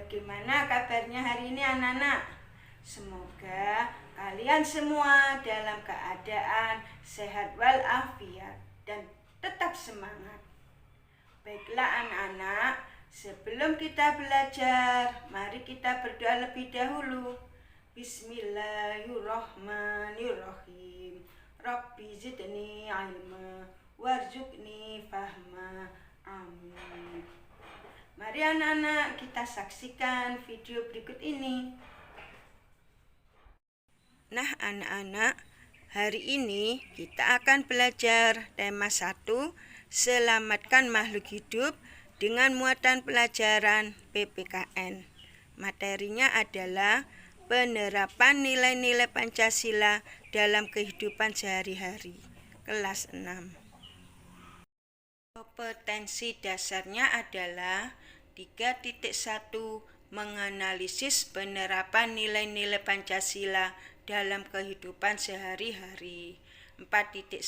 Bagaimana kabarnya hari ini anak-anak? Semoga kalian semua dalam keadaan sehat walafiat dan tetap semangat. Baiklah anak-anak, sebelum kita belajar, mari kita berdoa lebih dahulu. Bismillahirrahmanirrahim. Rabbi zidni ilma warzuqni fahma. Amin. Mari anak-anak kita saksikan video berikut ini. Nah anak-anak, hari ini kita akan belajar tema 1, selamatkan makhluk hidup dengan muatan pelajaran PPKN. Materinya adalah penerapan nilai-nilai Pancasila dalam kehidupan sehari-hari, kelas 6. Kompetensi dasarnya adalah 3.1 menganalisis penerapan nilai-nilai Pancasila dalam kehidupan sehari-hari. 4.1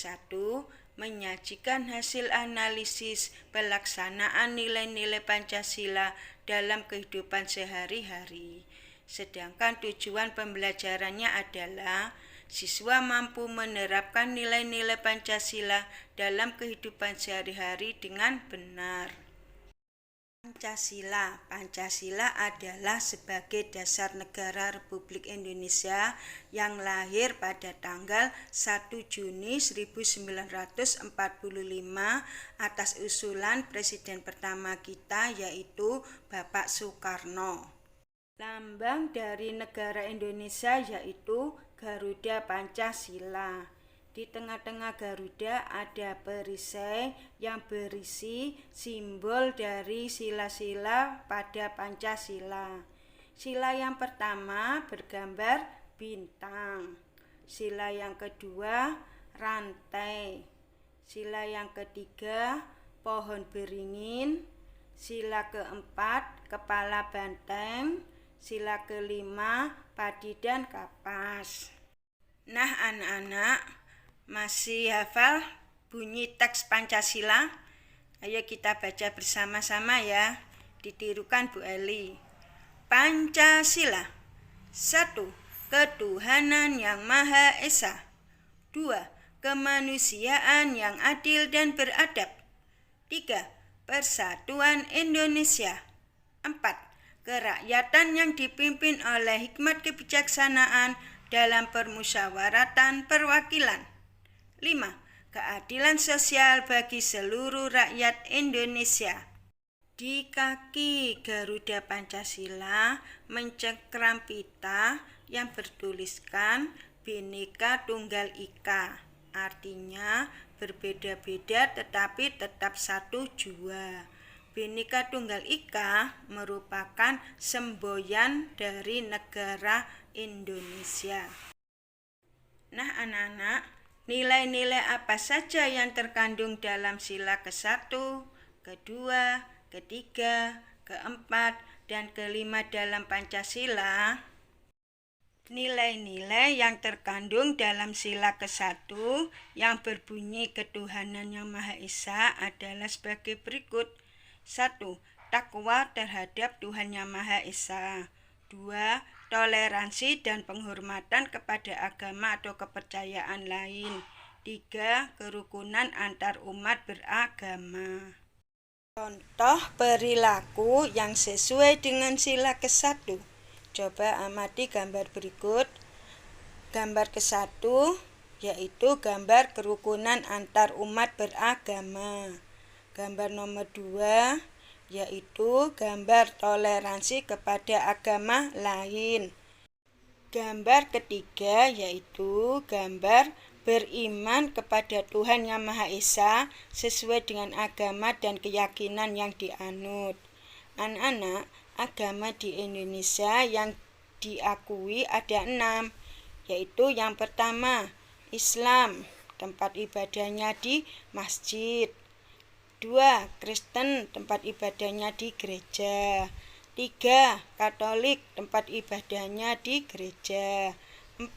menyajikan hasil analisis pelaksanaan nilai-nilai Pancasila dalam kehidupan sehari-hari. Sedangkan tujuan pembelajarannya adalah siswa mampu menerapkan nilai-nilai Pancasila dalam kehidupan sehari-hari dengan benar. Pancasila adalah sebagai dasar negara Republik Indonesia yang lahir pada tanggal 1 Juni 1945 atas usulan Presiden pertama kita yaitu Bapak Soekarno. Lambang dari negara Indonesia yaitu Garuda Pancasila. Di tengah-tengah Garuda ada perisai yang berisi simbol dari sila-sila pada Pancasila. Sila yang pertama bergambar bintang. Sila yang kedua rantai. Sila yang ketiga pohon beringin. Sila keempat kepala banteng. Sila kelima padi dan kapas. Nah anak-anak, masih hafal bunyi teks Pancasila? Ayo kita baca bersama-sama ya. Ditirukan Bu Eli. Pancasila. 1. Ketuhanan yang Maha Esa. 2. Kemanusiaan yang adil dan beradab. 3. Persatuan Indonesia. 4. Kerakyatan yang dipimpin oleh hikmat kebijaksanaan dalam permusyawaratan perwakilan. 5. Keadilan sosial bagi seluruh rakyat Indonesia. Di kaki Garuda Pancasila mencengkram pita yang bertuliskan Bhinneka Tunggal Ika. Artinya berbeda-beda tetapi tetap satu jua. Bhinneka Tunggal Ika merupakan semboyan dari negara Indonesia. Nah anak-anak, nilai-nilai apa saja yang terkandung dalam sila ke-1, kedua, ketiga, keempat, dan kelima dalam Pancasila? Nilai-nilai yang terkandung dalam sila ke-1 yang berbunyi ketuhanan yang Maha Esa adalah sebagai berikut. 1. Takwa terhadap Tuhan Yang Maha Esa. 2. Toleransi dan penghormatan kepada agama atau kepercayaan lain. 3. Kerukunan antar umat beragama. Contoh perilaku yang sesuai dengan sila ke-1. Coba amati gambar berikut. Gambar ke-1 yaitu gambar kerukunan antar umat beragama. Gambar nomor 2 yaitu gambar toleransi kepada agama lain. Gambar ketiga yaitu gambar beriman kepada Tuhan Yang Maha Esa sesuai dengan agama dan keyakinan yang dianut. Anak-anak, agama di Indonesia yang diakui ada 6, yaitu yang pertama Islam, tempat ibadahnya di masjid. 2. Kristen, tempat ibadahnya di gereja. 3. Katolik, tempat ibadahnya di gereja. 4.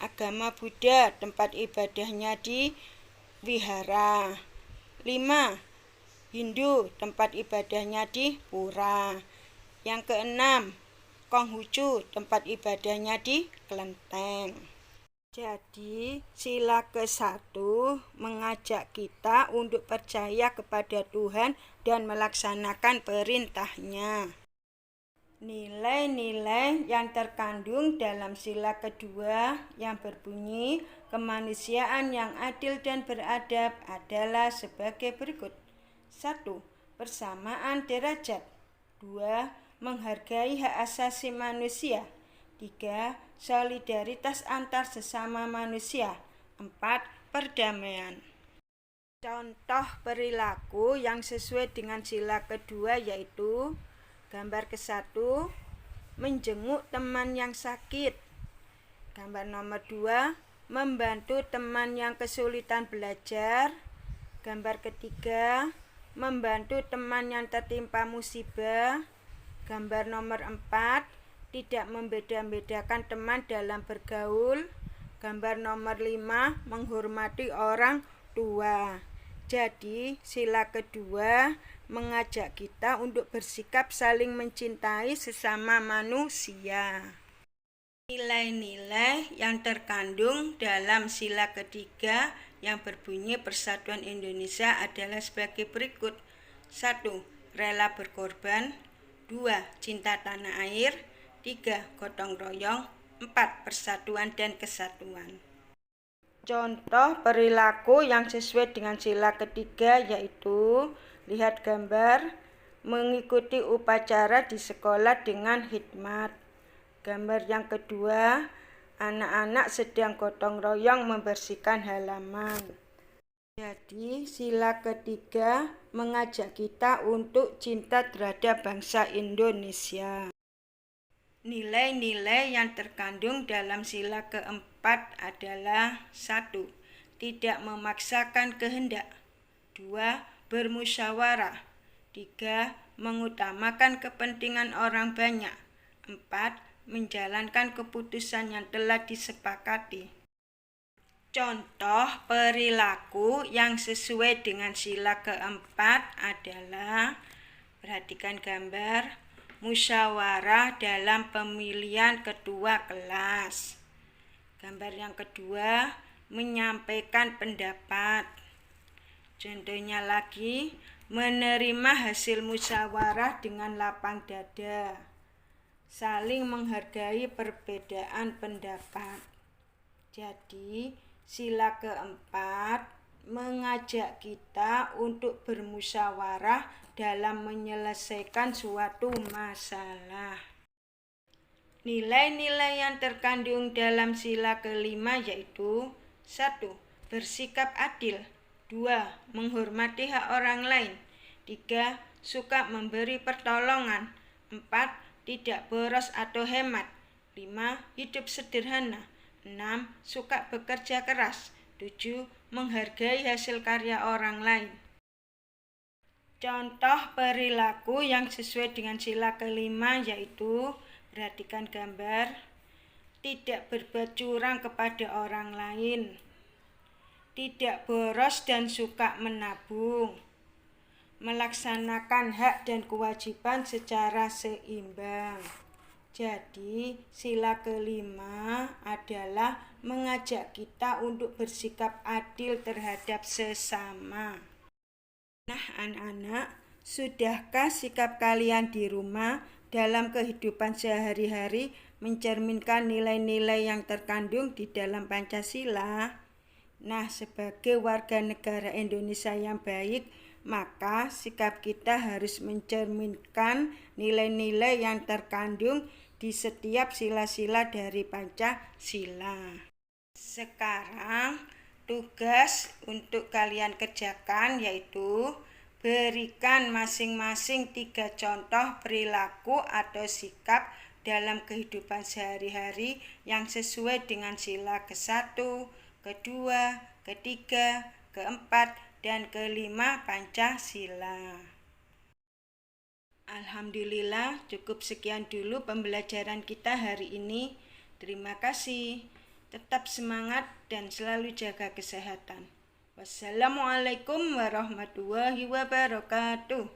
Agama Buddha, tempat ibadahnya di wihara. 5. Hindu, tempat ibadahnya di pura. Yang keenam, Konghucu, tempat ibadahnya di kelenteng. Jadi, sila ke-1 mengajak kita untuk percaya kepada Tuhan dan melaksanakan perintahnya. Nilai-nilai yang terkandung dalam sila kedua yang berbunyi kemanusiaan yang adil dan beradab adalah sebagai berikut. 1. Persamaan derajat. 2. Menghargai hak asasi manusia. 3. Solidaritas antar sesama manusia. 4. Perdamaian. Contoh perilaku yang sesuai dengan sila kedua yaitu gambar ke-1, menjenguk teman yang sakit. Gambar nomor 2, membantu teman yang kesulitan belajar. Gambar ketiga, membantu teman yang tertimpa musibah. Gambar nomor 4, tidak membeda-bedakan teman dalam bergaul. Gambar nomor 5, menghormati orang tua. Jadi, sila kedua mengajak kita untuk bersikap saling mencintai sesama manusia. Nilai-nilai yang terkandung dalam sila ketiga yang berbunyi Persatuan Indonesia adalah sebagai berikut. 1. Rela berkorban. 2. Cinta tanah air. 3. Gotong royong. 4. Persatuan dan kesatuan. Contoh perilaku yang sesuai dengan sila ketiga yaitu lihat gambar, mengikuti upacara di sekolah dengan hikmat. Gambar yang kedua, anak-anak sedang gotong royong membersihkan halaman. Jadi, sila ketiga mengajak kita untuk cinta terhadap bangsa Indonesia. Nilai-nilai yang terkandung dalam sila keempat adalah 1. Tidak memaksakan kehendak. 2. Bermusyawarah. 3. Mengutamakan kepentingan orang banyak. 4. Menjalankan keputusan yang telah disepakati. Contoh perilaku yang sesuai dengan sila keempat adalah, perhatikan gambar, musyawarah dalam pemilihan ketua kelas. Gambar yang kedua, menyampaikan pendapat. Contohnya lagi, menerima hasil musyawarah dengan lapang dada. Saling menghargai perbedaan pendapat. Jadi, sila keempat mengajak kita untuk bermusyawarah dalam menyelesaikan suatu masalah. Nilai-nilai yang terkandung dalam sila kelima yaitu 1. Bersikap adil. 2. Menghormati hak orang lain. 3. Suka memberi pertolongan. 4. Tidak boros atau hemat. 5. Hidup sederhana. 6. Suka bekerja keras. 7. Menghargai hasil karya orang lain. Contoh perilaku yang sesuai dengan sila kelima yaitu, perhatikan gambar, tidak berbuat curang kepada orang lain, tidak boros dan suka menabung, melaksanakan hak dan kewajiban secara seimbang. Jadi, sila kelima adalah mengajak kita untuk bersikap adil terhadap sesama. Nah, anak-anak, sudahkah sikap kalian di rumah dalam kehidupan sehari-hari mencerminkan nilai-nilai yang terkandung di dalam Pancasila? Nah, sebagai warga negara Indonesia yang baik, maka sikap kita harus mencerminkan nilai-nilai yang terkandung di setiap sila-sila dari Pancasila. Sekarang, tugas untuk kalian kerjakan yaitu berikan masing-masing 3 contoh perilaku atau sikap dalam kehidupan sehari-hari yang sesuai dengan sila ke-1, kedua, ketiga, keempat, dan kelima Pancasila. Alhamdulillah, cukup sekian dulu pembelajaran kita hari ini. Terima kasih. Tetap semangat dan selalu jaga kesehatan. Wassalamualaikum warahmatullahi wabarakatuh.